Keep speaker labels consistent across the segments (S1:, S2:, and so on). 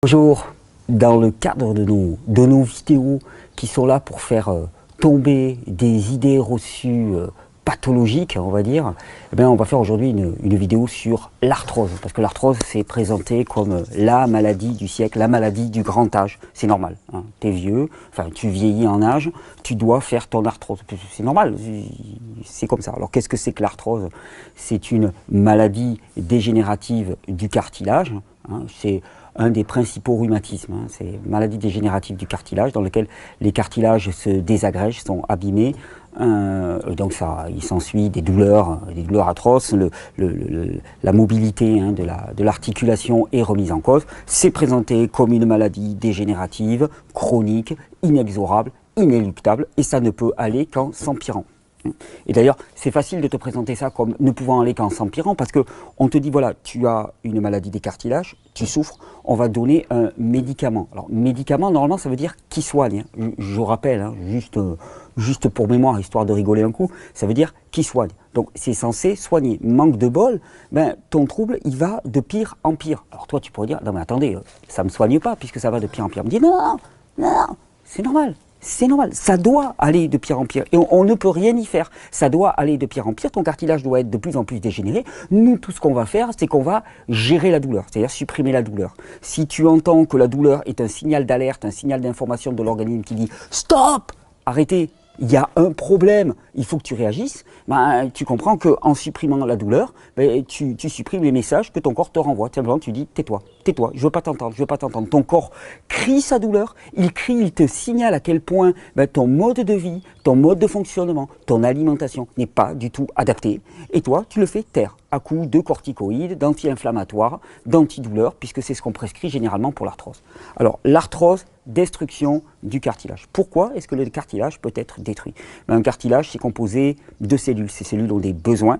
S1: Bonjour, dans le cadre de nos vidéos qui sont là pour faire tomber des idées reçues pathologiques, on va dire, eh bien, on va faire aujourd'hui une vidéo sur l'arthrose. Parce que l'arthrose, c'est présenté comme la maladie du siècle, la maladie du grand âge. C'est normal, hein. Tu es vieux, enfin tu vieillis en âge, tu dois faire ton arthrose. C'est normal, c'est comme ça. Alors qu'est-ce que c'est que l'arthrose? C'est une maladie dégénérative du cartilage, hein. C'est un des principaux rhumatismes, hein. C'est une maladie dégénérative du cartilage dans lequel les cartilages se désagrègent, sont abîmés. Donc il s'ensuit des douleurs atroces, la mobilité, hein, de l'articulation est remise en cause. C'est présenté comme une maladie dégénérative, chronique, inexorable, inéluctable, et ça ne peut aller qu'en s'empirant. Et d'ailleurs, c'est facile de te présenter ça comme ne pouvant aller qu'en s'empirant, parce qu'on te dit, voilà, tu as une maladie des cartilages, tu souffres, on va donner un médicament. Alors, médicament, normalement, ça veut dire qui soigne. Je rappelle, hein, juste pour mémoire, histoire de rigoler un coup, ça veut dire qui soigne. Donc, c'est censé soigner. Manque de bol, ben, ton trouble, il va de pire en pire. Alors, toi, tu pourrais dire, non, mais attendez, ça ne me soigne pas, puisque ça va de pire en pire. On me dit, non, c'est normal. C'est normal, ça doit aller de pire en pire et on ne peut rien y faire. Ça doit aller de pire en pire, ton cartilage doit être de plus en plus dégénéré. Nous, tout ce qu'on va faire, c'est qu'on va gérer la douleur, c'est-à-dire supprimer la douleur. Si tu entends que la douleur est un signal d'alerte, un signal d'information de l'organisme qui dit « Stop ! Arrêtez !» il y a un problème, il faut que tu réagisses, ben, tu comprends qu'en supprimant la douleur, ben, tu supprimes les messages que ton corps te renvoie. Simplement, tu dis, tais-toi, tais-toi, je veux pas t'entendre, je veux pas t'entendre. Ton corps crie sa douleur, il crie, il te signale à quel point ben, ton mode de vie, ton mode de fonctionnement, ton alimentation n'est pas du tout adapté. Et toi, tu le fais taire à coups de corticoïdes, d'anti-inflammatoires, d'antidouleurs, puisque c'est ce qu'on prescrit généralement pour l'arthrose. Alors, l'arthrose, destruction du cartilage. Pourquoi est-ce que le cartilage peut être détruit? Un cartilage, c'est composé de cellules. Ces cellules ont des besoins.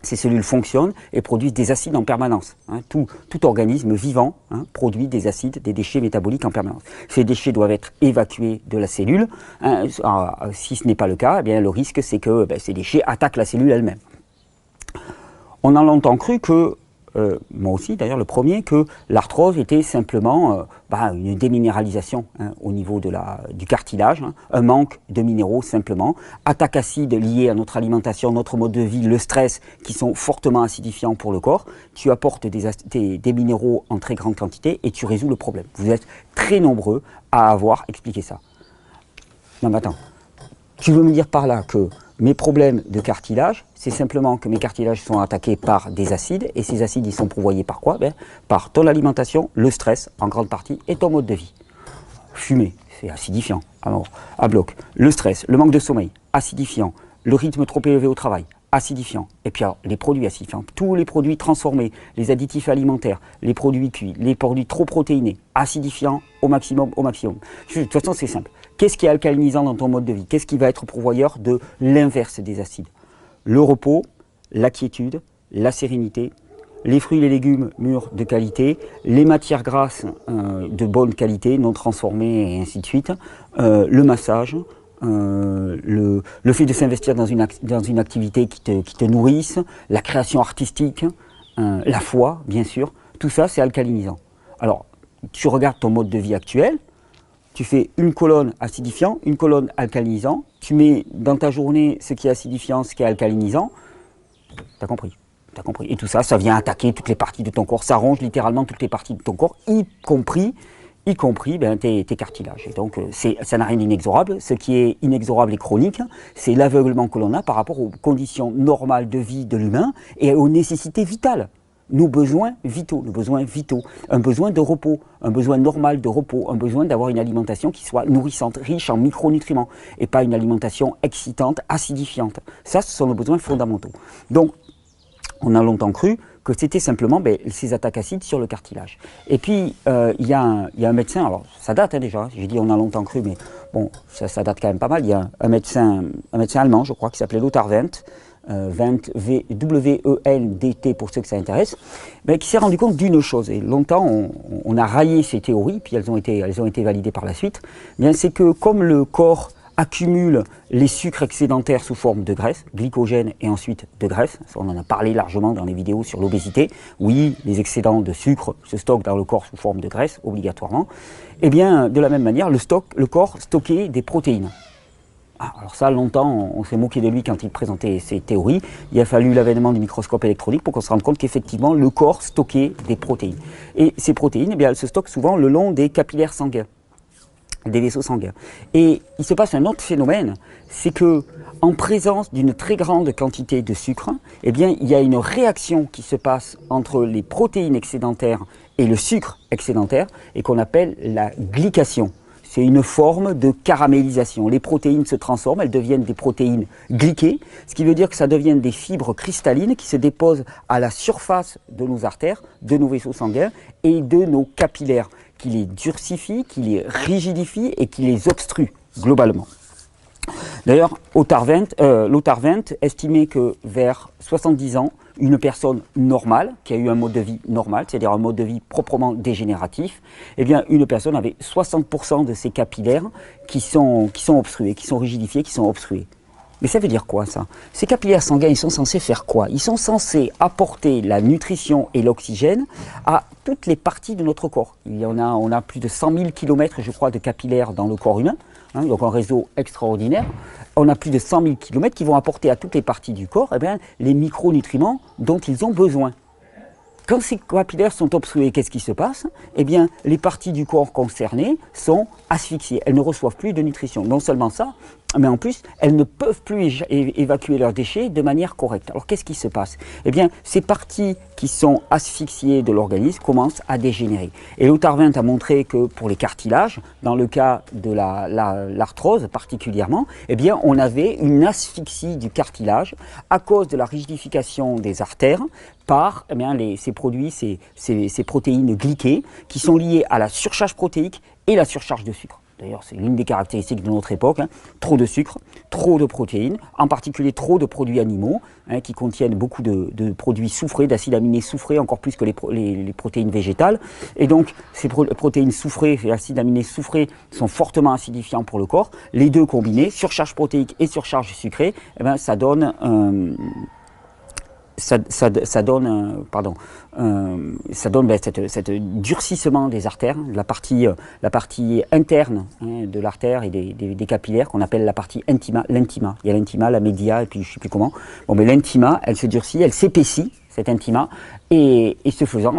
S1: Ces cellules fonctionnent et produisent des acides en permanence. Hein. Tout organisme vivant, hein, produit des acides, des déchets métaboliques en permanence. Ces déchets doivent être évacués de la cellule. Hein. Si ce n'est pas le cas, eh bien, le risque, c'est que ces déchets attaquent la cellule elle-même. On a longtemps cru que, moi aussi d'ailleurs le premier, que l'arthrose était simplement une déminéralisation, hein, au niveau du cartilage, hein, un manque de minéraux simplement, attaque acide liée à notre alimentation, notre mode de vie, le stress, qui sont fortement acidifiants pour le corps. Tu apportes des minéraux en très grande quantité et tu résous le problème. Vous êtes très nombreux à avoir expliqué ça. Non mais attends, tu veux me dire par là que mes problèmes de cartilage, c'est simplement que mes cartilages sont attaqués par des acides, et ces acides, ils sont pourvoyés par quoi? Par ton alimentation, le stress, en grande partie, et ton mode de vie. Fumer, c'est acidifiant, alors, à bloc. Le stress, le manque de sommeil, acidifiant. Le rythme trop élevé au travail, acidifiant. Et puis alors, les produits acidifiants, tous les produits transformés, les additifs alimentaires, les produits cuits, les produits trop protéinés, acidifiants au maximum, au maximum. De toute façon, c'est simple. Qu'est-ce qui est alcalinisant dans ton mode de vie? Qu'est-ce qui va être pourvoyeur de l'inverse des acides? Le repos, la quiétude, la sérénité, les fruits et les légumes mûrs de qualité, les matières grasses de bonne qualité, non transformées et ainsi de suite, le massage, le fait de s'investir dans une activité qui te nourrisse, la création artistique, la foi, bien sûr, tout ça c'est alcalinisant. Alors, tu regardes ton mode de vie actuel, tu fais une colonne acidifiant, une colonne alcalinisant, tu mets dans ta journée ce qui est acidifiant, ce qui est alcalinisant, t'as compris. T'as compris. Et tout ça, ça vient attaquer toutes les parties de ton corps, ça ronge littéralement toutes les parties de ton corps, y compris tes cartilages. Et donc, ça n'a rien d'inexorable. Ce qui est inexorable et chronique, c'est l'aveuglement que l'on a par rapport aux conditions normales de vie de l'humain et aux nécessités vitales. Nos besoins vitaux, un besoin de repos, un besoin normal de repos, un besoin d'avoir une alimentation qui soit nourrissante, riche en micronutriments, et pas une alimentation excitante, acidifiante. Ça, ce sont nos besoins fondamentaux. Donc, on a longtemps cru que c'était simplement ces attaques acides sur le cartilage. Et puis, il y a un médecin, alors ça date déjà, j'ai dit on a longtemps cru, mais bon, ça date quand même pas mal. Il y a un médecin allemand, je crois, qui s'appelait Lothar Wendt, W-E-N-D-T pour ceux que ça intéresse, qui s'est rendu compte d'une chose, et longtemps on a raillé ces théories, puis elles ont été validées par la suite, c'est que comme le corps accumule les sucres excédentaires sous forme de graisse, glycogène et ensuite de graisse. Ça, on en a parlé largement dans les vidéos sur l'obésité. Oui, les excédents de sucre se stockent dans le corps sous forme de graisse, obligatoirement. Et bien, de la même manière, le corps stockait des protéines. Alors ça, longtemps, on s'est moqué de lui quand il présentait ses théories. Il a fallu l'avènement du microscope électronique pour qu'on se rende compte qu'effectivement, le corps stockait des protéines. Et ces protéines, eh bien, elles se stockent souvent le long des capillaires sanguins, des vaisseaux sanguins. Et il se passe un autre phénomène, c'est que en présence d'une très grande quantité de sucre, eh bien, il y a une réaction qui se passe entre les protéines excédentaires et le sucre excédentaire, et qu'on appelle la glycation. C'est une forme de caramélisation. Les protéines se transforment, elles deviennent des protéines glyquées, ce qui veut dire que ça deviennent des fibres cristallines qui se déposent à la surface de nos artères, de nos vaisseaux sanguins et de nos capillaires, qui les durcifient, qui les rigidifient et qui les obstruent globalement. D'ailleurs, Lothar Wendt estimait que vers 70 ans, une personne normale, qui a eu un mode de vie normal, c'est-à-dire un mode de vie proprement dégénératif, eh bien, une personne avait 60% de ses capillaires qui sont obstrués, qui sont rigidifiés, qui sont obstrués. Mais ça veut dire quoi, ça? Ces capillaires sanguins, ils sont censés faire quoi? Ils sont censés apporter la nutrition et l'oxygène à toutes les parties de notre corps. On a plus de 100 000 km, je crois, de capillaires dans le corps humain, hein, donc un réseau extraordinaire. On a plus de 100 000 km qui vont apporter à toutes les parties du corps eh bien, les micronutriments dont ils ont besoin. Quand ces capillaires sont obstrués, qu'est-ce qui se passe? Eh bien, les parties du corps concernées sont asphyxiées. Elles ne reçoivent plus de nutrition. Non seulement ça, mais en plus, elles ne peuvent plus évacuer leurs déchets de manière correcte. Alors, qu'est-ce qui se passe? Eh bien, ces parties qui sont asphyxiées de l'organisme commencent à dégénérer. Et Lothar Wendt a montré que pour les cartilages, dans le cas de l'arthrose particulièrement, eh bien, on avait une asphyxie du cartilage à cause de la rigidification des artères par eh bien, ces protéines glyquées qui sont liées à la surcharge protéique et la surcharge de sucre. D'ailleurs, c'est l'une des caractéristiques de notre époque, hein. Trop de sucre, trop de protéines, en particulier trop de produits animaux, hein, qui contiennent beaucoup de produits soufrés, d'acides aminés soufrés, encore plus que les protéines végétales. Et donc, ces protéines soufrées et acides aminés soufrés sont fortement acidifiants pour le corps. Les deux combinés, surcharge protéique et surcharge sucrée, eh ben, ça donne cette durcissement des artères, la partie interne hein, de l'artère et des capillaires qu'on appelle la partie l'intima. Il y a l'intima, la média et puis je ne sais plus comment. Bon, mais l'intima, elle se durcit, elle s'épaissit, cette intima, et ce faisant,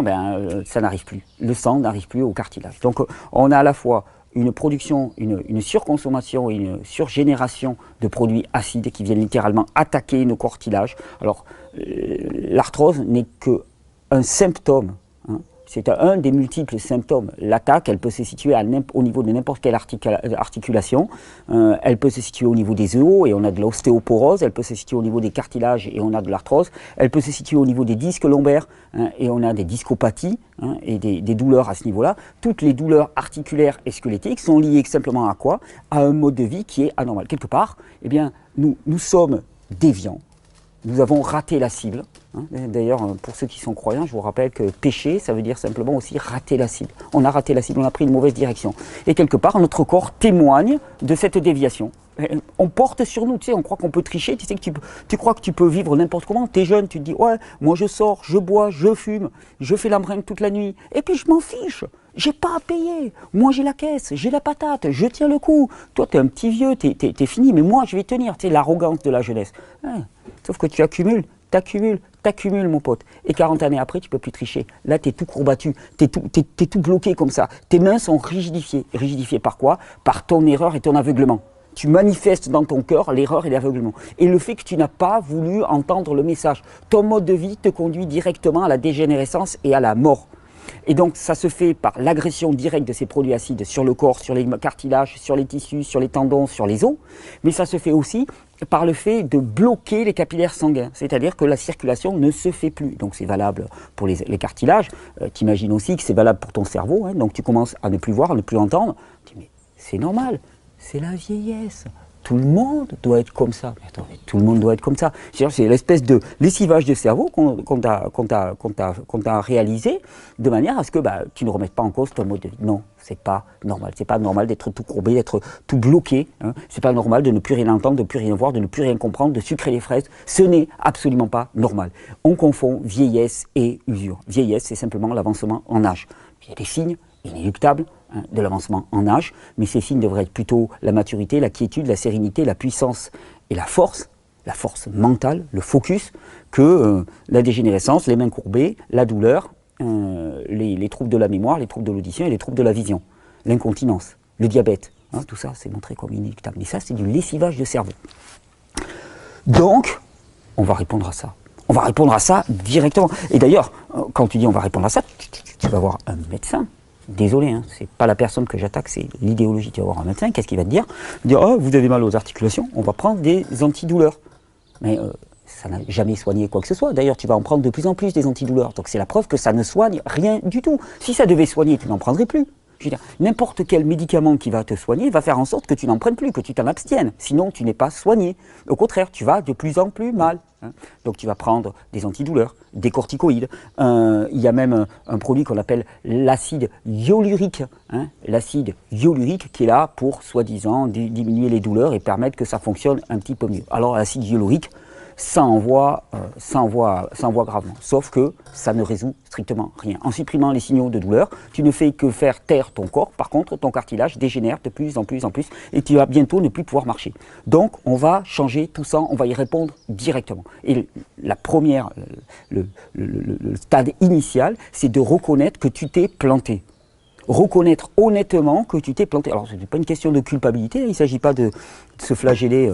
S1: ça n'arrive plus. Le sang n'arrive plus au cartilage. Donc on a à la fois une production, une surconsommation et une surgénération de produits acides qui viennent littéralement attaquer nos cartilages. Alors, l'arthrose n'est qu'un symptôme, hein. C'est un des multiples symptômes. L'attaque, elle peut se situer au niveau de n'importe quelle articulation. Elle peut se situer au niveau des os et on a de l'ostéoporose. Elle peut se situer au niveau des cartilages et on a de l'arthrose. Elle peut se situer au niveau des disques lombaires hein, et on a des discopathies hein, et des douleurs à ce niveau-là. Toutes les douleurs articulaires et squelettiques sont liées simplement à quoi? À un mode de vie qui est anormal. Quelque part, eh bien, nous sommes déviants. Nous avons raté la cible. Hein. D'ailleurs, pour ceux qui sont croyants, je vous rappelle que pécher, ça veut dire simplement aussi rater la cible. On a raté la cible, on a pris une mauvaise direction. Et quelque part, notre corps témoigne de cette déviation. On porte sur nous, tu sais, on croit qu'on peut tricher, tu sais que tu crois que tu peux vivre n'importe comment, tu es jeune, tu te dis, ouais, moi je sors, je bois, je fume, je fais la bringue toute la nuit, et puis je m'en fiche, j'ai pas à payer, moi j'ai la caisse, j'ai la patate, je tiens le coup, toi t'es un petit vieux, t'es fini, mais moi je vais tenir, tu sais, l'arrogance de la jeunesse. Ouais. Sauf que tu accumules, t'accumules mon pote, et 40 années après tu peux plus tricher, là t'es tout courbattu, t'es tout bloqué comme ça, tes mains sont rigidifiées, rigidifiées par quoi? Par ton erreur et ton aveuglement. Tu manifestes dans ton cœur l'erreur et l'aveuglement. Et le fait que tu n'as pas voulu entendre le message. Ton mode de vie te conduit directement à la dégénérescence et à la mort. Et donc ça se fait par l'agression directe de ces produits acides sur le corps, sur les cartilages, sur les tissus, sur les tendons, sur les os. Mais ça se fait aussi par le fait de bloquer les capillaires sanguins. C'est-à-dire que la circulation ne se fait plus. Donc c'est valable pour les cartilages. T'imagines aussi que c'est valable pour ton cerveau. Hein. Donc tu commences à ne plus voir, à ne plus entendre. Tu dis mais c'est normal. C'est la vieillesse. tout le monde doit être comme ça. Mais attendez, tout le monde doit être comme ça. C'est l'espèce de lessivage de cerveau qu'on t'a réalisé de manière à ce que tu ne remettes pas en cause ton mode de vie. Non, c'est pas normal. C'est pas normal d'être tout courbé, d'être tout bloqué. Hein. C'est pas normal de ne plus rien entendre, de ne plus rien voir, de ne plus rien comprendre, de sucrer les fraises. Ce n'est absolument pas normal. On confond vieillesse et usure. Vieillesse, c'est simplement l'avancement en âge. Il y a des signes inéluctables de l'avancement en âge, mais ces signes devraient être plutôt la maturité, la quiétude, la sérénité, la puissance et la force mentale, le focus, que la dégénérescence, les mains courbées, la douleur, les troubles de la mémoire, les troubles de l'audition et les troubles de la vision, l'incontinence, le diabète, hein, tout ça c'est montré comme inéluctable. Mais ça c'est du lessivage de cerveau. Donc, on va répondre à ça. On va répondre à ça directement. Et d'ailleurs, quand tu dis on va répondre à ça, tu vas voir un médecin. Désolé, hein, c'est pas la personne que j'attaque, c'est l'idéologie. Tu vas voir un médecin, qu'est-ce qu'il va te dire? Il va dire, oh, vous avez mal aux articulations, on va prendre des antidouleurs. Mais ça n'a jamais soigné quoi que ce soit. D'ailleurs, tu vas en prendre de plus en plus des antidouleurs. Donc c'est la preuve que ça ne soigne rien du tout. Si ça devait soigner, tu n'en prendrais plus. Je veux dire, n'importe quel médicament qui va te soigner va faire en sorte que tu n'en prennes plus, que tu t'en abstiennes. Sinon, tu n'es pas soigné. Au contraire, tu vas de plus en plus mal. Hein. Donc tu vas prendre des antidouleurs, des corticoïdes. Il y a même un produit qu'on appelle l'acide hyaluronique. Hein. L'acide hyaluronique qui est là pour, soi-disant, diminuer les douleurs et permettre que ça fonctionne un petit peu mieux. Alors l'acide hyaluronique, ça envoie gravement. Sauf que ça ne résout strictement rien. En supprimant les signaux de douleur, tu ne fais que faire taire ton corps. Par contre, ton cartilage dégénère de plus en plus et tu vas bientôt ne plus pouvoir marcher. Donc, on va changer tout ça, on va y répondre directement. Et la première, le stade initial, c'est de reconnaître que tu t'es planté. Reconnaître honnêtement que tu t'es planté. Alors, ce n'est pas une question de culpabilité, il ne s'agit pas de se flageller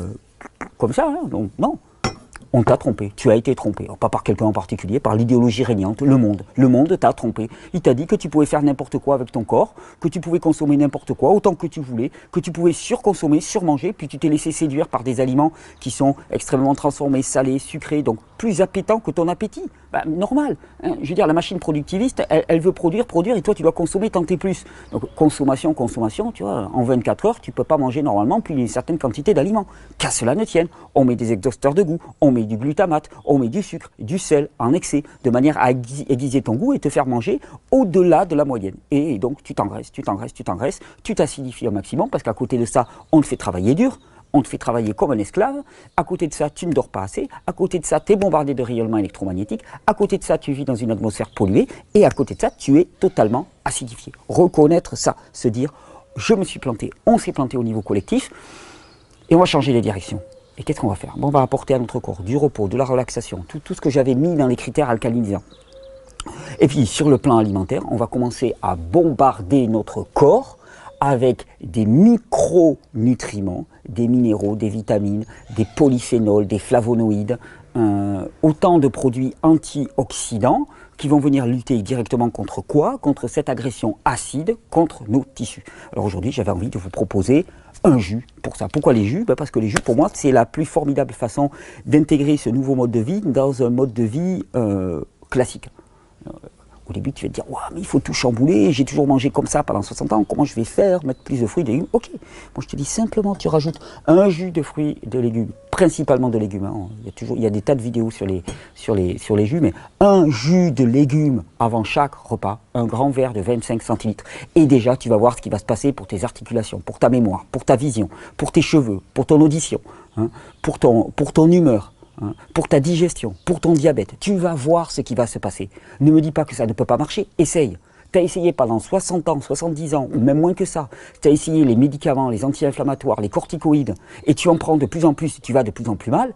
S1: comme ça, hein, donc non. On t'a trompé, tu as été trompé, alors, pas par quelqu'un en particulier, par l'idéologie régnante, le monde. Le monde t'a trompé. Il t'a dit que tu pouvais faire n'importe quoi avec ton corps, que tu pouvais consommer n'importe quoi, autant que tu voulais, que tu pouvais surconsommer, surmanger, puis tu t'es laissé séduire par des aliments qui sont extrêmement transformés, salés, sucrés, donc plus appétants que ton appétit. Normal. Hein. Je veux dire, la machine productiviste, elle veut produire, et toi tu dois consommer tant et plus. Donc consommation, tu vois, en 24 heures, tu ne peux pas manger normalement plus d'une certaine quantité d'aliments. Qu'à cela ne tienne, on met des exhausteurs de goût, on met du glutamate, on met du sucre, du sel en excès, de manière à aiguiser ton goût et te faire manger au-delà de la moyenne. Et donc tu t'engraisses, tu t'acidifies au maximum, parce qu'à côté de ça, on te fait travailler dur, on te fait travailler comme un esclave, à côté de ça, tu ne dors pas assez, à côté de ça, tu es bombardé de rayonnement électromagnétique, à côté de ça, tu vis dans une atmosphère polluée, et à côté de ça, tu es totalement acidifié. Reconnaître ça, se dire, je me suis planté, on s'est planté au niveau collectif, et on va changer les directions. Et qu'est-ce qu'on va faire? On va apporter à notre corps du repos, de la relaxation, tout ce que j'avais mis dans les critères alcalinisants. Et puis, sur le plan alimentaire, on va commencer à bombarder notre corps avec des micronutriments, des minéraux, des vitamines, des polyphénols, des flavonoïdes, autant de produits antioxydants qui vont venir lutter directement contre quoi? Contre cette agression acide contre nos tissus. Alors aujourd'hui, j'avais envie de vous proposer un jus pour ça. Pourquoi les jus? Parce que les jus, pour moi, c'est la plus formidable façon d'intégrer ce nouveau mode de vie dans un mode de vie classique. Au début, tu vas te dire, ouais, mais il faut tout chambouler, j'ai toujours mangé comme ça pendant 60 ans, comment je vais faire, mettre plus de fruits, de légumes? Ok, moi je te dis simplement, tu rajoutes un jus de fruits et de légumes, principalement de légumes. Hein. Il y a des tas de vidéos sur les jus, mais un jus de légumes avant chaque repas, un grand verre de 25 centilitres. Et déjà, tu vas voir ce qui va se passer pour tes articulations, pour ta mémoire, pour ta vision, pour tes cheveux, pour ton audition, hein, pour ton humeur. Hein, pour ta digestion, pour ton diabète, tu vas voir ce qui va se passer. Ne me dis pas que ça ne peut pas marcher, essaye. Tu as essayé pendant 60 ans, 70 ans, ou même moins que ça. Tu as essayé les médicaments, les anti-inflammatoires, les corticoïdes, et tu en prends de plus en plus, et tu vas de plus en plus mal.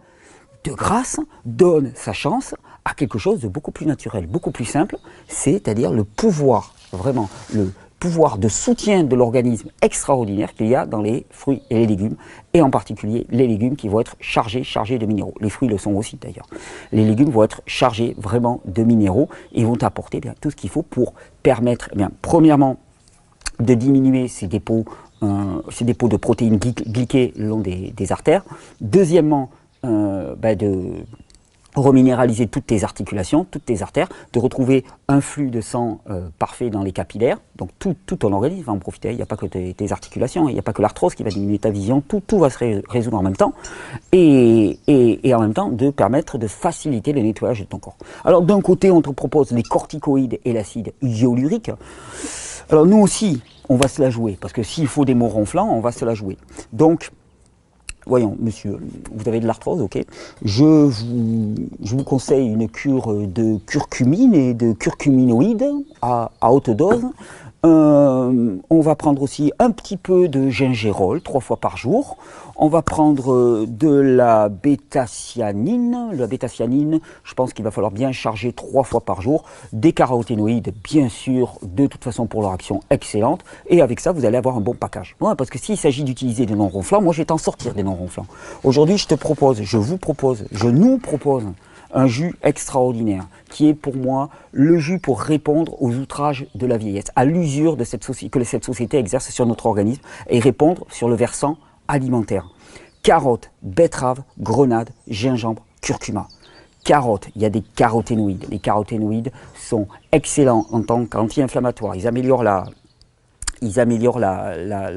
S1: De grâce, donne sa chance à quelque chose de beaucoup plus naturel, beaucoup plus simple, c'est-à-dire le pouvoir, vraiment, le pouvoir de soutien de l'organisme extraordinaire qu'il y a dans les fruits et les légumes, et en particulier les légumes qui vont être chargés de minéraux. Les fruits le sont aussi d'ailleurs. Les légumes vont être chargés vraiment de minéraux et vont apporter tout ce qu'il faut pour permettre, premièrement, de diminuer ces dépôts de protéines glyquées le long des artères. Deuxièmement, de reminéraliser toutes tes articulations, toutes tes artères, de retrouver un flux de sang parfait dans les capillaires, donc tout ton organisme va en profiter, il n'y a pas que tes articulations, il n'y a pas que l'arthrose qui va diminuer ta vision, tout va se résoudre en même temps, et en même temps de permettre de faciliter le nettoyage de ton corps. Alors d'un côté on te propose les corticoïdes et l'acide hyaluronique, alors nous aussi on va se la jouer, parce que s'il faut des mots ronflants, on va se la jouer. Donc, voyons, monsieur, vous avez de l'arthrose, ok. Je vous conseille une cure de curcumine et de curcuminoïdes à haute dose. On va prendre aussi un petit peu de gingérol 3 fois par jour. On va prendre de la bêta-cyanine. La bêta-cyanine, je pense qu'il va falloir bien charger 3 fois par jour. Des caroténoïdes, bien sûr, de toute façon pour leur action excellente. Et avec ça, vous allez avoir un bon package. Ouais, parce que s'il s'agit d'utiliser des non-ronflants, moi je vais t'en sortir des non-ronflants. Aujourd'hui, je nous propose un jus extraordinaire, qui est pour moi le jus pour répondre aux outrages de la vieillesse, à l'usure de que cette société exerce sur notre organisme, et répondre sur le versant alimentaire. Carottes, betteraves, grenades, gingembre, curcuma. Carottes, il y a des caroténoïdes. Les caroténoïdes sont excellents en tant qu'anti-inflammatoires. Ils améliorent la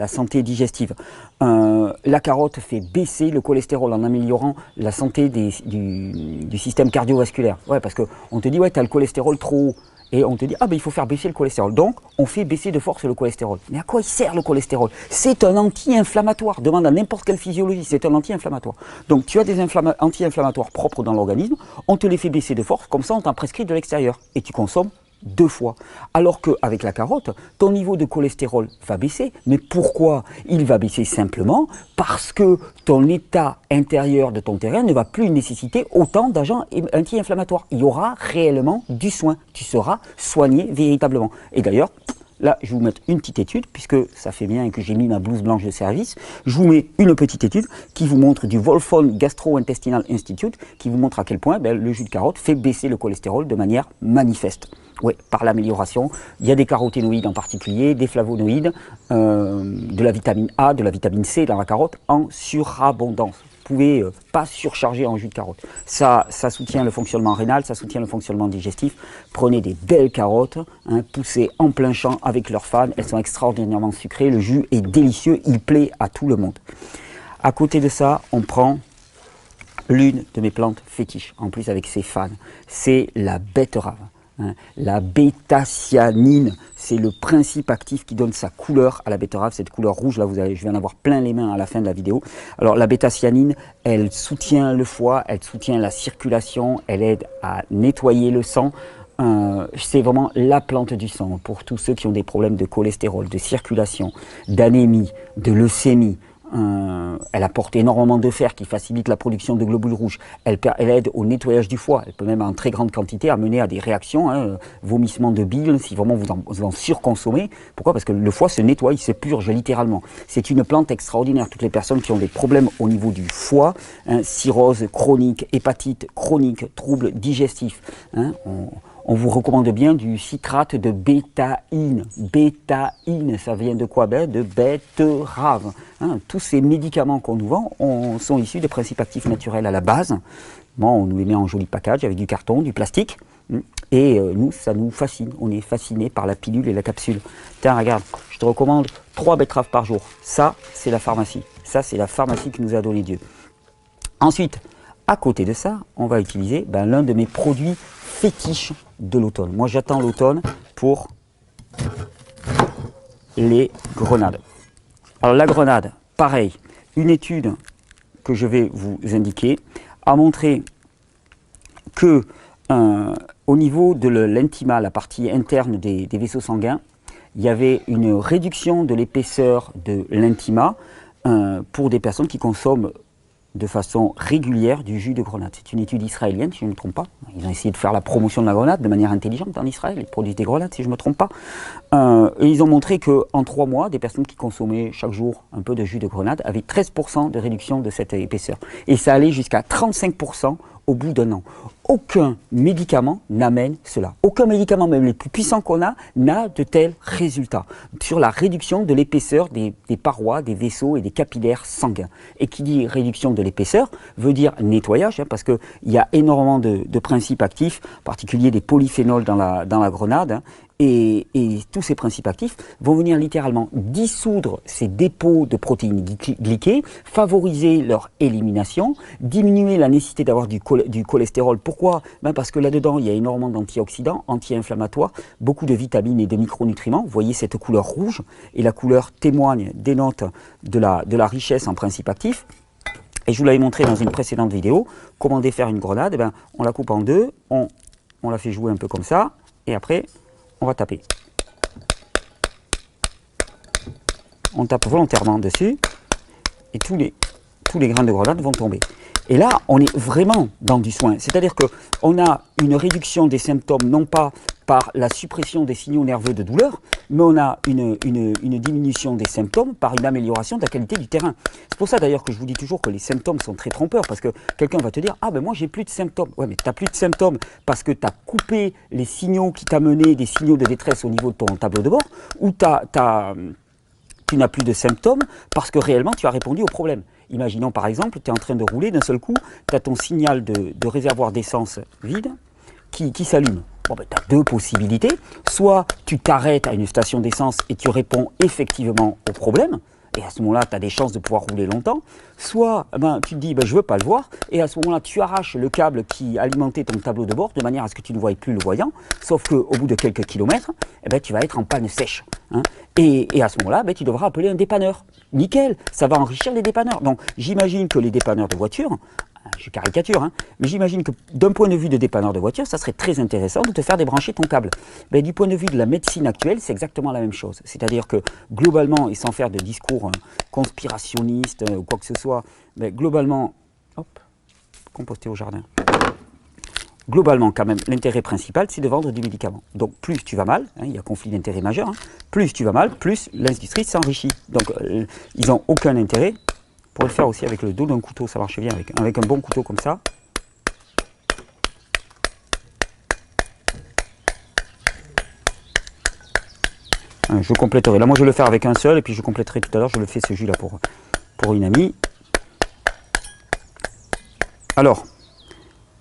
S1: santé digestive. La carotte fait baisser le cholestérol en améliorant la santé du système cardiovasculaire. Ouais, parce qu'on te dit, ouais, tu as le cholestérol trop haut. Et on te dit, ah ben il faut faire baisser le cholestérol. Donc, on fait baisser de force le cholestérol. Mais à quoi il sert le cholestérol? C'est un anti-inflammatoire. Demande à n'importe quelle physiologie, c'est un anti-inflammatoire. Donc, tu as des anti-inflammatoires propres dans l'organisme, on te les fait baisser de force, comme ça on t'en prescrit de l'extérieur. Et tu consommes 2 fois. Alors qu'avec la carotte, ton niveau de cholestérol va baisser. Mais pourquoi? Il va baisser simplement parce que ton état intérieur de ton terrain ne va plus nécessiter autant d'agents anti-inflammatoires. Il y aura réellement du soin. Tu seras soigné véritablement. Et d'ailleurs, là, je vais vous mettre une petite étude, puisque ça fait bien que j'ai mis ma blouse blanche de service. Je vous mets une petite étude qui vous montre du Wolfson Gastro-Intestinal Institute, qui vous montre à quel point le jus de carotte fait baisser le cholestérol de manière manifeste. Oui, par l'amélioration. Il y a des caroténoïdes en particulier, des flavonoïdes, de la vitamine A, de la vitamine C dans la carotte en surabondance. Vous pouvez pas surcharger en jus de carotte. Ça soutient le fonctionnement rénal, ça soutient le fonctionnement digestif. Prenez des belles carottes, poussées en plein champ avec leurs fans. Elles sont extraordinairement sucrées. Le jus est délicieux, il plaît à tout le monde. À côté de ça, on prend l'une de mes plantes fétiches, en plus avec ses fans. C'est la betterave. La bêta-cyanine, c'est le principe actif qui donne sa couleur à la betterave, cette couleur rouge, là je vais en avoir plein les mains à la fin de la vidéo. Alors la bêta-cyanine, elle soutient le foie, elle soutient la circulation, elle aide à nettoyer le sang. C'est vraiment la plante du sang pour tous ceux qui ont des problèmes de cholestérol, de circulation, d'anémie, de leucémie. Elle apporte énormément de fer qui facilite la production de globules rouges. Elle aide au nettoyage du foie. Elle peut même en très grande quantité amener à des réactions, vomissements de bile, si vraiment vous en surconsommez. Pourquoi? Parce que le foie se nettoie, il se purge littéralement. C'est une plante extraordinaire. Toutes les personnes qui ont des problèmes au niveau du foie, cirrhose chronique, hépatite chronique, troubles digestifs, on vous recommande bien du citrate de bétaïne. Bétaïne, ça vient de quoi? De betterave. Tous ces médicaments qu'on nous vend sont issus des principes actifs naturels à la base. Bon, on nous les met en joli package avec du carton, du plastique. Et nous, ça nous fascine. On est fasciné par la pilule et la capsule. Tiens, regarde, je te recommande 3 betteraves par jour. Ça, c'est la pharmacie. Ça, c'est la pharmacie qui nous a donné Dieu. Ensuite, à côté de ça, on va utiliser l'un de mes produits fétiches de l'automne. Moi, j'attends l'automne pour les grenades. Alors, la grenade, pareil, une étude que je vais vous indiquer a montré que au niveau de l'intima, la partie interne des vaisseaux sanguins, il y avait une réduction de l'épaisseur de l'intima pour des personnes qui consomment de façon régulière du jus de grenade. C'est une étude israélienne, si je ne me trompe pas. Ils ont essayé de faire la promotion de la grenade de manière intelligente en Israël. Ils produisent des grenades, si je ne me trompe pas. Et ils ont montré qu'en 3 mois, des personnes qui consommaient chaque jour un peu de jus de grenade avaient 13% de réduction de cette épaisseur. Et ça allait jusqu'à 35% au bout d'1 an. Aucun médicament n'amène cela. Aucun médicament, même les plus puissants qu'on a, n'a de tels résultats sur la réduction de l'épaisseur des parois, des vaisseaux et des capillaires sanguins. Et qui dit réduction de l'épaisseur veut dire nettoyage, hein, parce qu'il y a énormément de principes actifs, en particulier des polyphénols dans la grenade, hein, et tous ces principes actifs vont venir littéralement dissoudre ces dépôts de protéines glyquées, favoriser leur élimination, diminuer la nécessité d'avoir du cholestérol. Pourquoi? Parce que là-dedans, il y a énormément d'antioxydants, anti-inflammatoires, beaucoup de vitamines et de micronutriments. Vous voyez cette couleur rouge, et la couleur témoigne, dénote de la richesse en principes actifs. Et je vous l'avais montré dans une précédente vidéo, comment défaire une grenade. On la coupe en deux, on la fait jouer un peu comme ça, et après, on va taper. On tape volontairement dessus, et tous les grains de grenade vont tomber. Et là, on est vraiment dans du soin. C'est-à-dire qu'on a une réduction des symptômes, non pas par la suppression des signaux nerveux de douleur, mais on a une diminution des symptômes par une amélioration de la qualité du terrain. C'est pour ça d'ailleurs que je vous dis toujours que les symptômes sont très trompeurs, parce que quelqu'un va te dire « Ah ben moi j'ai plus de symptômes ». Ouais, mais tu n'as plus de symptômes parce que tu as coupé les signaux qui t'amenaient des signaux de détresse au niveau de ton tableau de bord, ou tu n'as plus de symptômes parce que réellement tu as répondu au problème. Imaginons par exemple, tu es en train de rouler, d'un seul coup, tu as ton signal de réservoir d'essence vide qui s'allume. Bon, ben, tu as deux possibilités. Soit tu t'arrêtes à une station d'essence et tu réponds effectivement au problème, et à ce moment-là, tu as des chances de pouvoir rouler longtemps. Soit tu te dis, je ne veux pas le voir, et à ce moment-là, tu arraches le câble qui alimentait ton tableau de bord de manière à ce que tu ne voies plus le voyant, sauf qu'au bout de quelques kilomètres, tu vas être en panne sèche. Hein. Et à ce moment-là, tu devras appeler un dépanneur. Nickel, ça va enrichir les dépanneurs. Donc j'imagine que les dépanneurs de voitures, je caricature, hein, mais j'imagine que d'un point de vue de dépanneur de voiture, ça serait très intéressant de te faire débrancher ton câble. Du point de vue de la médecine actuelle, c'est exactement la même chose. C'est-à-dire que globalement, et sans faire de discours conspirationnistes ou quoi que ce soit, globalement, composter au jardin. Globalement, quand même, l'intérêt principal, c'est de vendre du médicament. Donc, plus tu vas mal, hein, il y a conflit d'intérêt majeur, hein, plus tu vas mal, plus l'industrie s'enrichit. Donc, ils n'ont aucun intérêt. On pourrait le faire aussi avec le dos d'un couteau, ça marche bien, avec un bon couteau comme ça. Je compléterai. Là, moi, je vais le faire avec un seul, et puis je compléterai tout à l'heure. Je le fais ce jus-là pour une amie. Alors,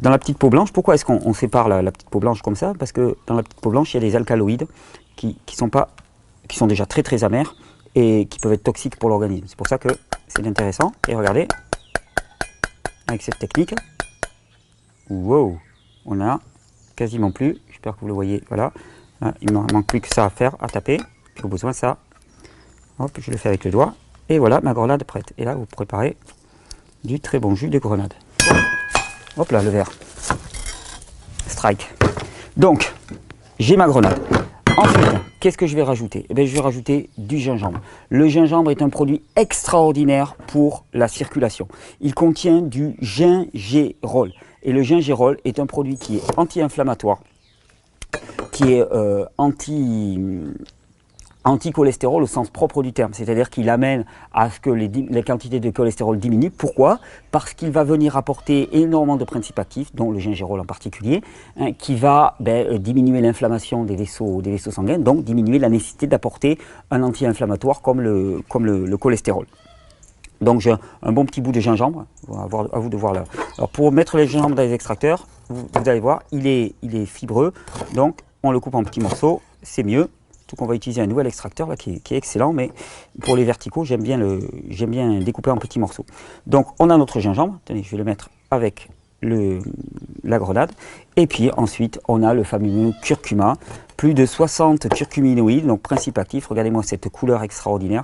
S1: dans la petite peau blanche, pourquoi est-ce qu'on sépare la petite peau blanche comme ça? Parce que dans la petite peau blanche, il y a des alcaloïdes qui sont déjà très très amers et qui peuvent être toxiques pour l'organisme. C'est pour ça que c'est intéressant. Et regardez, avec cette technique, wow, on a quasiment plus, j'espère que vous le voyez, voilà. Là, il ne me manque plus que ça à faire, à taper. Puis au besoin, ça, hop, je le fais avec le doigt. Et voilà, ma grenade prête. Et là, vous préparez du très bon jus de grenade. Hop là, le verre. Strike. Donc, j'ai ma grenade. Ensuite, qu'est-ce que je vais rajouter? Je vais rajouter du gingembre. Le gingembre est un produit extraordinaire pour la circulation. Il contient du gingérol. Et le gingérol est un produit qui est anti-inflammatoire, qui est anti-cholestérol au sens propre du terme, c'est-à-dire qu'il amène à ce que les quantités de cholestérol diminuent. Pourquoi? Parce qu'il va venir apporter énormément de principes actifs, dont le gingérol en particulier, hein, qui va diminuer l'inflammation des vaisseaux sanguins, donc diminuer la nécessité d'apporter un anti-inflammatoire comme le cholestérol. Donc j'ai un bon petit bout de gingembre, à vous de voir là. Alors pour mettre le gingembre dans les extracteurs, vous allez voir, il est fibreux, donc on le coupe en petits morceaux, c'est mieux. On va utiliser un nouvel extracteur là, qui est excellent, mais pour les verticaux, j'aime bien découper en petits morceaux. Donc on a notre gingembre, tenez, je vais le mettre avec la grenade, et puis ensuite on a le fameux curcuma, plus de 60 curcuminoïdes, donc principes actifs, regardez-moi cette couleur extraordinaire,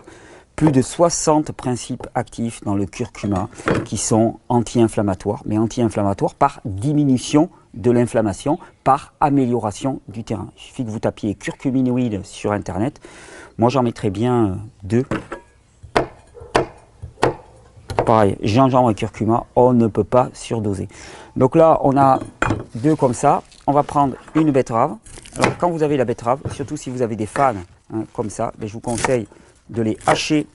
S1: plus de 60 principes actifs dans le curcuma qui sont anti-inflammatoires, mais anti-inflammatoires par diminution de l'inflammation, par amélioration du terrain. Il suffit que vous tapiez curcuminoïdes sur internet. Moi j'en mettrais bien 2. Pareil, gingembre et curcuma, on ne peut pas surdoser. Donc là on a 2 comme ça. On va prendre une betterave. Alors quand vous avez la betterave, surtout si vous avez des fans hein, comme ça, je vous conseille de les hacher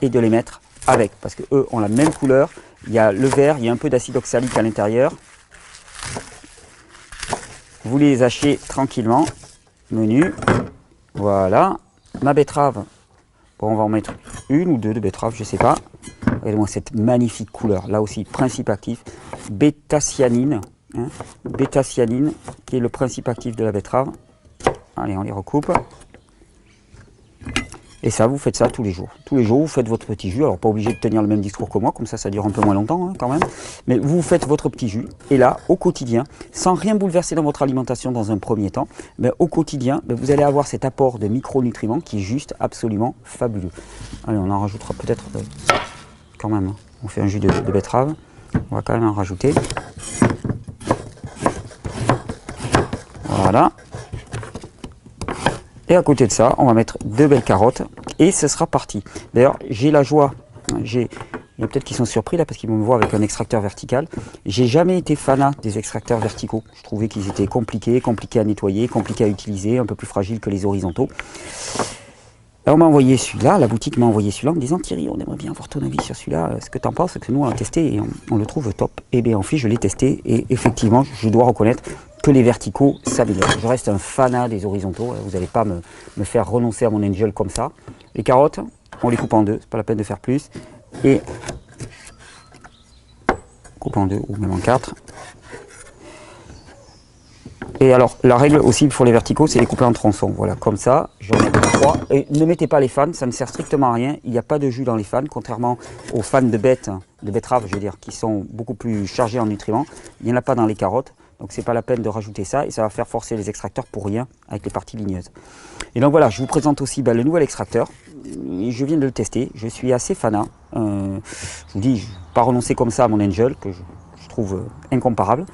S1: et de les mettre avec, parce que eux ont la même couleur. Il y a le vert, il y a un peu d'acide oxalique à l'intérieur. vous les hachez tranquillement, menu, voilà. Ma betterave, bon, on va en mettre une ou deux de betteraves, je sais pas. Regardez-moi cette magnifique couleur, là aussi, principe actif, bêta-cyanine, hein, bêta-cyanine, qui est le principe actif de la betterave. Allez, on les recoupe. Et ça, vous faites ça tous les jours. Tous les jours, vous faites votre petit jus. Alors, pas obligé de tenir le même discours que moi, comme ça dure un peu moins longtemps, hein, quand même. Mais vous faites votre petit jus. Et là, au quotidien, sans rien bouleverser dans votre alimentation dans un premier temps, mais au quotidien, vous allez avoir cet apport de micronutriments qui est juste absolument fabuleux. Allez, on en rajoutera peut-être quand même. Hein. On fait un jus de betterave. On va quand même en rajouter. Voilà. Et à côté de ça, on va mettre 2 belles carottes et ce sera parti. D'ailleurs, j'ai la joie, il y en a peut-être qui sont surpris là parce qu'ils me voient avec un extracteur vertical. J'ai jamais été fanat des extracteurs verticaux. Je trouvais qu'ils étaient compliqués à nettoyer, compliqués à utiliser, un peu plus fragiles que les horizontaux. Alors, on m'a envoyé celui-là, la boutique m'a envoyé celui-là en me disant Thierry, on aimerait bien avoir ton avis sur celui-là, ce que tu en penses, parce que nous on l'a testé et on le trouve top. Et bien en fait, je l'ai testé et effectivement, je dois reconnaître que les verticaux s'améliorent. Je reste un fanat des horizontaux, vous n'allez pas me faire renoncer à mon Angel comme ça. Les carottes, on les coupe en deux, c'est pas la peine de faire plus. Et on coupe en deux ou même en quatre. Et alors, la règle aussi pour les verticaux, c'est les couper en tronçons. Voilà, comme ça, j'en mets 3. Et ne mettez pas les fans, ça ne sert strictement à rien. Il n'y a pas de jus dans les fans, contrairement aux fans de betterave, je veux dire, qui sont beaucoup plus chargés en nutriments. Il n'y en a pas dans les carottes. Donc, c'est pas la peine de rajouter ça. Et ça va faire forcer les extracteurs pour rien avec les parties ligneuses. Et donc, voilà, je vous présente aussi le nouvel extracteur. Je viens de le tester. Je suis assez fanat. Je vous dis, je ne vais pas renoncer comme ça à mon Angel, que je trouve incomparable.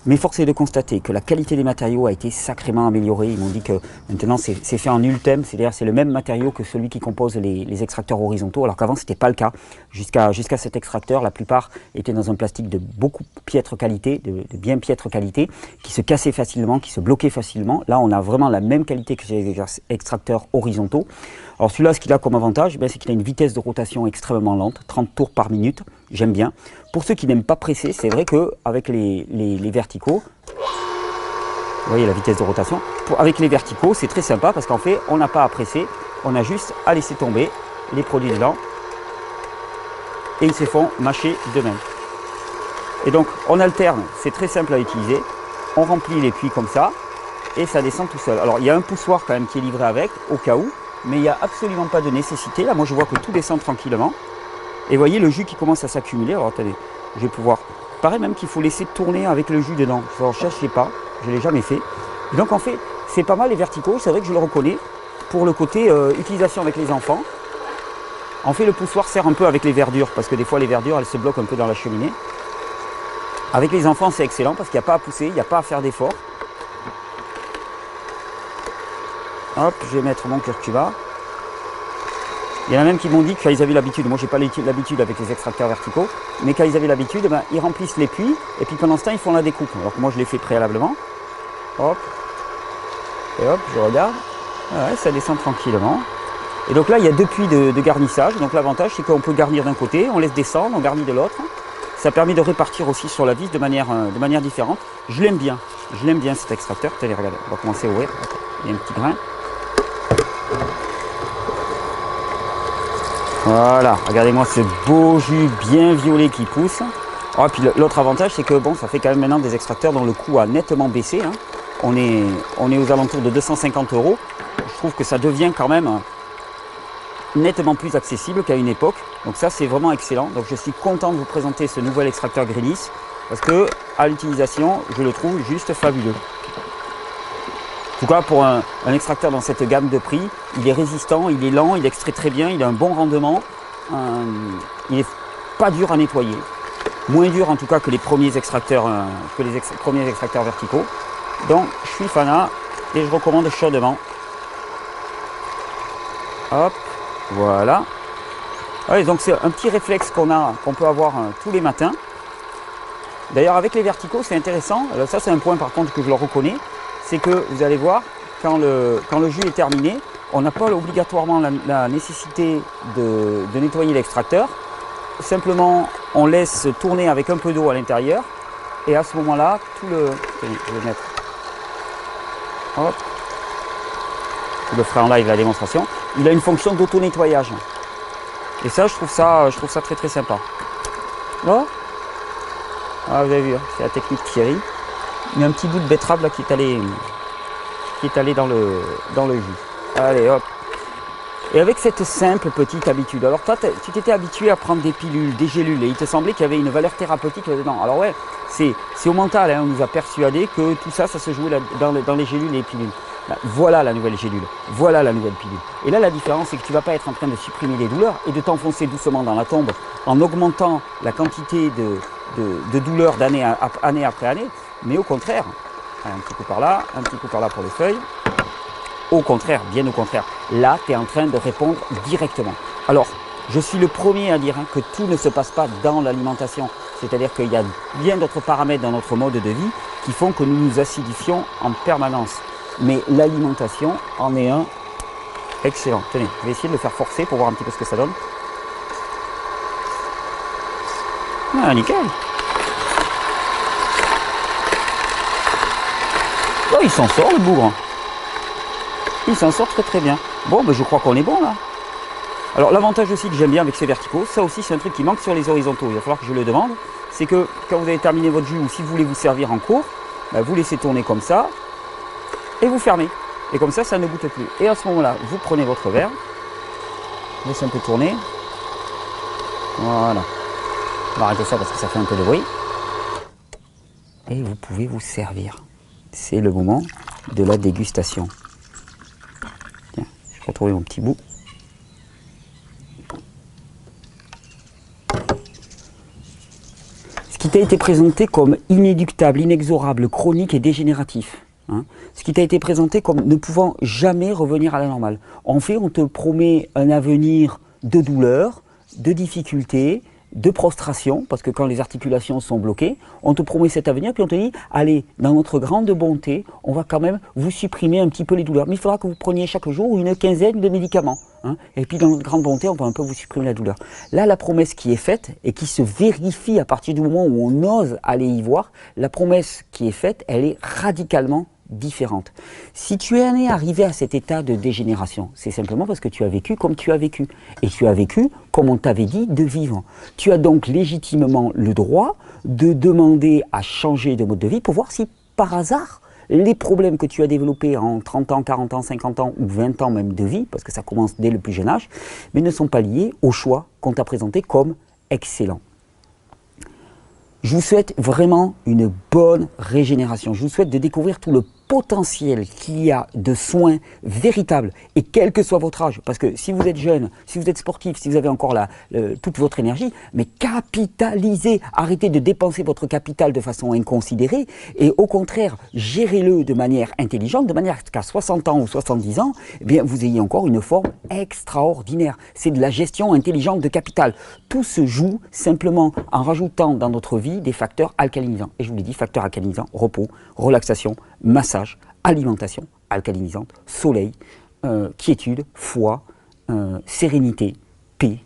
S1: Mais force est de constater que la qualité des matériaux a été sacrément améliorée. Ils m'ont dit que maintenant c'est fait en Ultem, c'est-à-dire c'est le même matériau que celui qui compose les extracteurs horizontaux, alors qu'avant c'était pas le cas. Jusqu'à cet extracteur, la plupart étaient dans un plastique de beaucoup piètre qualité, de bien piètre qualité, qui se cassait facilement, qui se bloquait facilement. Là on a vraiment la même qualité que les extracteurs horizontaux. Alors celui-là, ce qu'il a comme avantage, c'est qu'il a une vitesse de rotation extrêmement lente, 30 tours par minute, j'aime bien. Pour ceux qui n'aiment pas presser, c'est vrai qu'avec les verticaux, vous voyez la vitesse de rotation, avec les verticaux, c'est très sympa parce qu'en fait, on n'a pas à presser, on a juste à laisser tomber les produits dedans et ils se font mâcher d'eux-mêmes. Et donc, on alterne, c'est très simple à utiliser, on remplit les puits comme ça et ça descend tout seul. Alors, il y a un poussoir quand même qui est livré avec, au cas où, mais il n'y a absolument pas de nécessité. Là, moi, je vois que tout descend tranquillement. Et vous voyez le jus qui commence à s'accumuler. Alors, attendez, je vais pouvoir... Pareil même qu'il faut laisser tourner avec le jus dedans. Alors, je ne sais pas, je ne l'ai jamais fait. Et donc, en fait, c'est pas mal les verticaux. C'est vrai que je le reconnais pour le côté utilisation avec les enfants. En fait, le poussoir sert un peu avec les verdures, parce que des fois, les verdures, elles se bloquent un peu dans la cheminée. Avec les enfants, c'est excellent, parce qu'il n'y a pas à pousser, il n'y a pas à faire d'efforts. Hop, je vais mettre mon curcuma. Il y en a même qui m'ont dit qu'ils avaient l'habitude, moi j'ai pas l'habitude avec les extracteurs verticaux, mais quand ils avaient l'habitude, ils remplissent les puits, et puis pendant ce temps, ils font la découpe. Alors que moi je l'ai fait préalablement. Hop, et hop, je regarde. Ouais, ça descend tranquillement. Et donc là, il y a 2 puits de garnissage. Donc l'avantage, c'est qu'on peut garnir d'un côté, on laisse descendre, on garnit de l'autre. Ça permet de répartir aussi sur la vis de manière différente. Je l'aime bien cet extracteur. Allez, regardez, on va commencer à ouvrir. Il y a un petit grain. Voilà, regardez-moi ce beau jus bien violet qui pousse. Oh, puis l'autre avantage, c'est que bon, ça fait quand même maintenant des extracteurs dont le coût a nettement baissé. Hein. On est aux alentours de 250 €. Je trouve que ça devient quand même nettement plus accessible qu'à une époque. Donc ça, c'est vraiment excellent. Donc je suis content de vous présenter ce nouvel extracteur Greenis parce que à l'utilisation, je le trouve juste fabuleux. En tout cas, pour un extracteur dans cette gamme de prix, il est résistant, il est lent, il extrait très bien, il a un bon rendement, il n'est pas dur à nettoyer. Moins dur en tout cas que les premiers extracteurs, premiers extracteurs verticaux. Donc, je suis fanat et je recommande chaudement. Hop, voilà. Ouais, donc c'est un petit réflexe qu'on peut avoir tous les matins. D'ailleurs, avec les verticaux, c'est intéressant. Alors, ça, c'est un point par contre que je le reconnais. C'est que vous allez voir, quand le jus est terminé, on n'a pas obligatoirement la nécessité de nettoyer l'extracteur. Simplement, on laisse tourner avec un peu d'eau à l'intérieur. Et à ce moment-là, je vais mettre Hop. Je le ferai en live la démonstration. Il a une fonction d'auto-nettoyage. Et ça, je trouve ça très très sympa. Là, ah, vous avez vu, hein, c'est la technique Thierry. Il y a un petit bout de betterave là qui est allé dans le jus. Allez, hop. Et avec cette simple petite habitude, alors toi, tu t'étais habitué à prendre des pilules, des gélules, et il te semblait qu'il y avait une valeur thérapeutique là-dedans. Alors ouais, c'est au mental, hein, on nous a persuadé que tout ça, ça se jouait dans les gélules et les pilules. Là, voilà la nouvelle gélule, voilà la nouvelle pilule. Et là, la différence, c'est que tu ne vas pas être en train de supprimer les douleurs et de t'enfoncer doucement dans la tombe en augmentant la quantité de douleurs d'année après année, mais au contraire, un petit coup par là, un petit coup par là pour les feuilles. Au contraire, bien au contraire, là, tu es en train de répondre directement. Alors, je suis le premier à dire que tout ne se passe pas dans l'alimentation. C'est-à-dire qu'il y a bien d'autres paramètres dans notre mode de vie qui font que nous nous acidifions en permanence. Mais l'alimentation en est un excellent. Tenez, je vais essayer de le faire forcer pour voir un petit peu ce que ça donne. Ah, nickel. Oh, il s'en sort le bougre. Il s'en sort très très bien. Bon, ben, je crois qu'on est bon là. Alors l'avantage aussi que j'aime bien avec ces verticaux, ça aussi c'est un truc qui manque sur les horizontaux, il va falloir que je le demande, c'est que quand vous avez terminé votre jus ou si vous voulez vous servir en cours, ben, vous laissez tourner comme ça et vous fermez. Et comme ça, ça ne goûte plus. Et à ce moment-là, vous prenez votre verre, vous laissez un peu tourner. Voilà. On va arrêter ça parce que ça fait un peu de bruit. Et vous pouvez vous servir. C'est le moment de la dégustation. Je vais retrouver mon petit bout. Ce qui t'a été présenté comme inéluctable, inexorable, chronique et dégénératif. Hein, ce qui t'a été présenté comme ne pouvant jamais revenir à la normale. En fait, on te promet un avenir de douleur, de difficulté, de prostration, parce que quand les articulations sont bloquées, on te promet cet avenir, puis on te dit, allez, dans notre grande bonté, on va quand même vous supprimer un petit peu les douleurs. Mais il faudra que vous preniez chaque jour une quinzaine de médicaments. Hein, et puis dans notre grande bonté, on va un peu vous supprimer la douleur. Là, la promesse qui est faite, et qui se vérifie à partir du moment où on ose aller y voir, la promesse qui est faite, elle est radicalement différente. Si tu es arrivé à cet état de dégénération, c'est simplement parce que tu as vécu comme tu as vécu. Et tu as vécu comme on t'avait dit de vivre. Tu as donc légitimement le droit de demander à changer de mode de vie pour voir si par hasard, les problèmes que tu as développés en 30 ans, 40 ans, 50 ans ou 20 ans même de vie, parce que ça commence dès le plus jeune âge, mais ne sont pas liés au choix qu'on t'a présenté comme excellent. Je vous souhaite vraiment une bonne régénération. Je vous souhaite de découvrir tout le potentiel qu'il y a de soins véritables, et quel que soit votre âge, parce que si vous êtes jeune, si vous êtes sportif, si vous avez encore toute votre énergie, mais capitalisez, arrêtez de dépenser votre capital de façon inconsidérée, et au contraire, gérez-le de manière intelligente, de manière qu'à 60 ans ou 70 ans, eh bien, vous ayez encore une forme extraordinaire. C'est de la gestion intelligente de capital. Tout se joue simplement en rajoutant dans notre vie des facteurs alcalinisants. Et je vous l'ai dit, facteurs alcalinisants, repos, relaxation, massage, alimentation alcalinisante, soleil, quiétude, foi, sérénité, paix,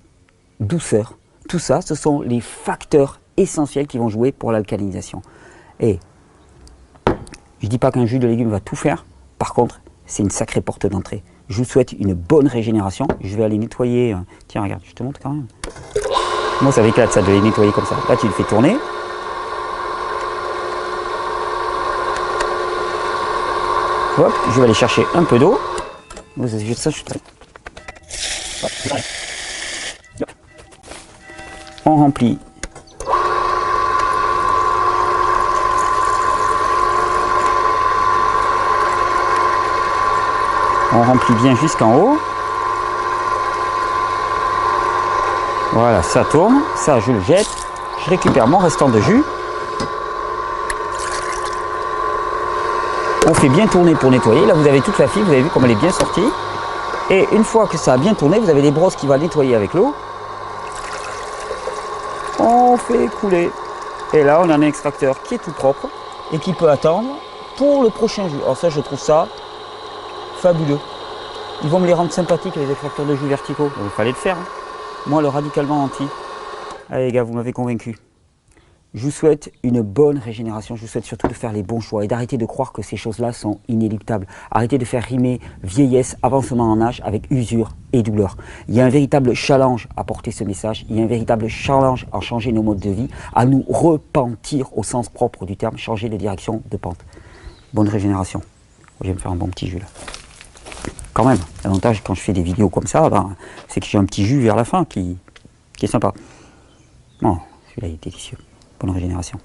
S1: douceur. Tout ça, ce sont les facteurs essentiels qui vont jouer pour l'alcalinisation. Et je ne dis pas qu'un jus de légumes va tout faire, par contre, c'est une sacrée porte d'entrée. Je vous souhaite une bonne régénération. Je vais aller nettoyer. Tiens, regarde, je te montre quand même. Moi, ça m'éclate ça de les nettoyer comme ça. Là, tu le fais tourner. Hop, je vais aller chercher un peu d'eau. On remplit. On remplit bien jusqu'en haut. Voilà, ça tourne. Ça, je le jette. Je récupère mon restant de jus. On fait bien tourner pour nettoyer. Là, vous avez toute la fibre, vous avez vu comme elle est bien sortie. Et une fois que ça a bien tourné, vous avez des brosses qui vont nettoyer avec l'eau. On fait couler. Et là, on a un extracteur qui est tout propre et qui peut attendre pour le prochain jus. Alors ça, je trouve ça fabuleux. Ils vont me les rendre sympathiques, les extracteurs de jus verticaux. Il fallait le faire. Hein. Moi, le radicalement anti. Allez les gars, vous m'avez convaincu. Je vous souhaite une bonne régénération, je vous souhaite surtout de faire les bons choix et d'arrêter de croire que ces choses-là sont inéluctables. Arrêtez de faire rimer vieillesse, avancement en âge avec usure et douleur. Il y a un véritable challenge à porter ce message, il y a un véritable challenge à changer nos modes de vie, à nous repentir au sens propre du terme, changer de direction de pente. Bonne régénération. Je vais me faire un bon petit jus là. Quand même, l'avantage quand je fais des vidéos comme ça, ben, c'est que j'ai un petit jus vers la fin qui est sympa. Bon, celui-là il est délicieux. Bonne régénération.